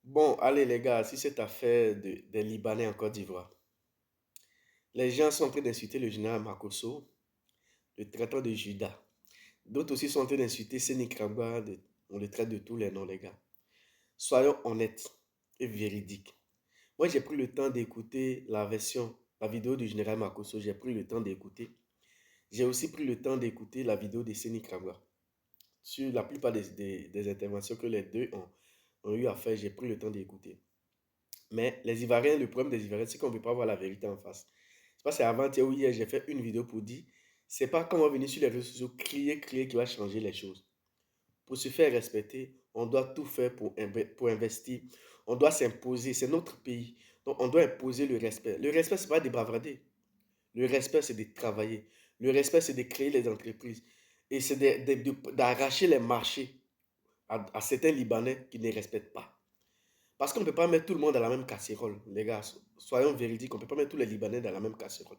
Bon, allez les gars, si cette affaire des Libanais en Côte d'Ivoire, les gens sont en train d'insulter le général Makosso, le traiteur de Juda. D'autres aussi sont en train d'insulter Séné-Kragba, on le traite de tous les noms les gars. Soyons honnêtes et véridiques. Moi j'ai pris le temps d'écouter la vidéo du général Makosso, j'ai pris le temps d'écouter. J'ai aussi pris le temps d'écouter la vidéo de Séné-Kragba. Sur la plupart des interventions que les deux ont eu à faire, j'ai pris le temps d'écouter. Mais les Ivoiriens, le problème des Ivoiriens, c'est qu'on ne veut pas voir la vérité en face. C'est pas c'est avant-hier ou hier, j'ai fait une vidéo pour dire, c'est pas quand on va venir sur les réseaux sociaux crier qui va changer les choses. Pour se faire respecter, on doit tout faire pour investir. On doit s'imposer, c'est notre pays. Donc on doit imposer le respect. Le respect, c'est pas de bavarder. Le respect, c'est de travailler. Le respect, c'est de créer les entreprises. Et c'est d'arracher les marchés à certains Libanais qui ne respectent pas. Parce qu'on ne peut pas mettre tout le monde dans la même casserole, les gars. Soyons véridiques, on ne peut pas mettre tous les Libanais dans la même casserole.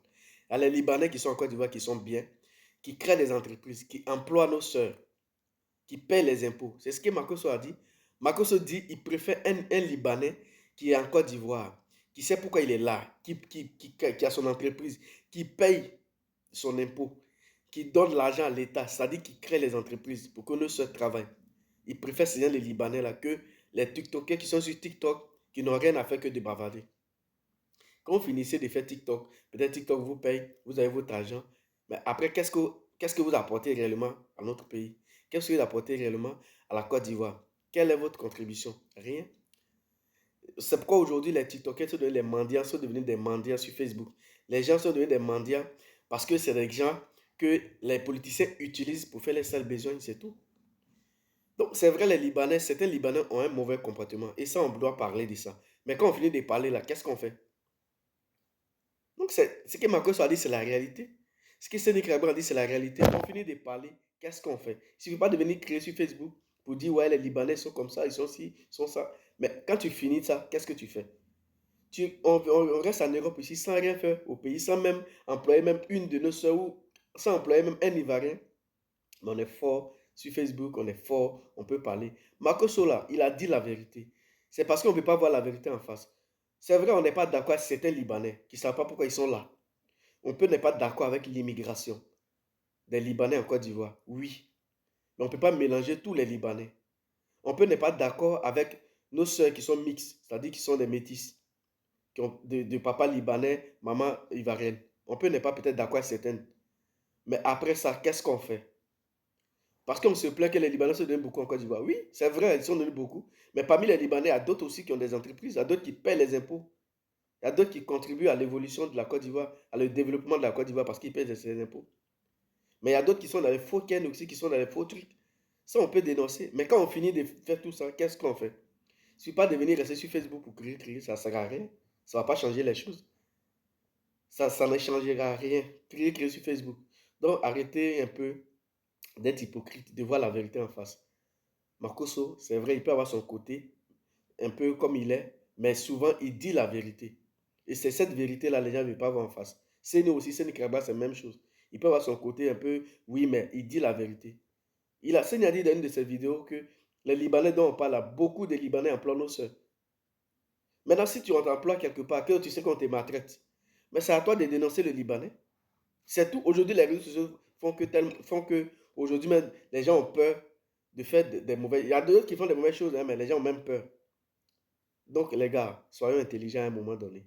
Il y a les Libanais qui sont en Côte d'Ivoire, qui sont bien, qui créent des entreprises, qui emploient nos sœurs, qui paient les impôts. C'est ce que Makosso a dit. Makosso dit qu'il préfère un Libanais qui est en Côte d'Ivoire, qui sait pourquoi il est là, qui a son entreprise, qui paye son impôt, qui donne l'argent à l'État, c'est-à-dire qui crée les entreprises pour que nos sœurs travaillent. Il préfère ces les Libanais là que les TikTokers qui sont sur TikTok, qui n'ont rien à faire que de bavarder. Quand vous finissez de faire TikTok, peut-être TikTok vous paye, vous avez votre argent, mais après, qu'est-ce que vous apportez réellement à notre pays? Qu'est-ce que vous apportez réellement à la Côte d'Ivoire? Quelle est votre contribution? Rien. C'est pourquoi aujourd'hui les TikTokers sont devenus des mendiants, sont devenus des mendiants sur Facebook. Les gens sont devenus des mendiants parce que c'est des gens que les politiciens utilisent pour faire les sales besoins, c'est tout. Donc, c'est vrai, les Libanais, certains Libanais ont un mauvais comportement. Et ça, on doit parler de ça. Mais quand on finit de parler là, qu'est-ce qu'on fait? Donc, ce que Marcos a dit, c'est la réalité. Ce que Séné Krabbe a dit, c'est la réalité. On finit de parler, qu'est-ce qu'on fait? Il ne suffit pas de venir créer sur Facebook pour dire, ouais, les Libanais sont comme ça, ils sont ci, ils sont ça. Mais quand tu finis ça, qu'est-ce que tu fais? On reste en Europe ici sans rien faire au pays, sans même employer même une de nos soeurs ou sans employer même un Ivoirien. Mais on est fort sur Facebook, on est fort, on peut parler. Marco Sola, il a dit la vérité. C'est parce qu'on ne veut pas voir la vérité en face. C'est vrai, on n'est pas d'accord avec certains Libanais qui ne savent pas pourquoi ils sont là. On peut n'est pas d'accord avec l'immigration des Libanais en Côte d'Ivoire. Oui. Mais on ne peut pas mélanger tous les Libanais. On peut n'est pas d'accord avec nos sœurs qui sont mixtes, c'est-à-dire qui sont des métis, qui ont de papa libanais, maman ivoirienne. On peut n'est pas peut-être d'accord avec certaines. Mais après ça, qu'est-ce qu'on fait? Parce qu'on se plaint que les Libanais se donnent beaucoup en Côte d'Ivoire. Oui, c'est vrai, ils sont donnés beaucoup. Mais parmi les Libanais, il y a d'autres aussi qui ont des entreprises, il y a d'autres qui paient les impôts. Il y a d'autres qui contribuent à l'évolution de la Côte d'Ivoire, à le développement de la Côte d'Ivoire parce qu'ils paient ces impôts. Mais il y a d'autres qui sont dans les faux ken aussi, qui sont dans les faux trucs. Ça, on peut dénoncer. Mais quand on finit de faire tout ça, qu'est-ce qu'on fait? Il ne suffit pas de venir rester sur Facebook pour crier, ça ne sert à rien. Ça ne va pas changer les choses. Ça ne changera rien. Crier sur Facebook. Donc, arrêtez un peu d'être hypocrite, de voir la vérité en face. Makosso, c'est vrai, il peut avoir son côté, un peu comme il est, mais souvent, il dit la vérité. Et c'est cette vérité-là, les gens ne veulent pas voir en face. Séné aussi, Séné Kraba, c'est la même chose. Il peut avoir son côté un peu, oui, mais il dit la vérité. Séné a dit dans une de ses vidéos que les Libanais dont on parle, là, beaucoup de Libanais emploient nos sœurs. Maintenant, si tu emploies quelque part, que tu sais qu'on te maltraite, mais c'est à toi de dénoncer le Libanais. C'est tout. Aujourd'hui, les réseaux sociaux font que aujourd'hui même, les gens ont peur de faire des mauvaises. Il y a d'autres qui font des mauvaises choses, hein, mais les gens ont même peur. Donc, les gars, soyons intelligents à un moment donné.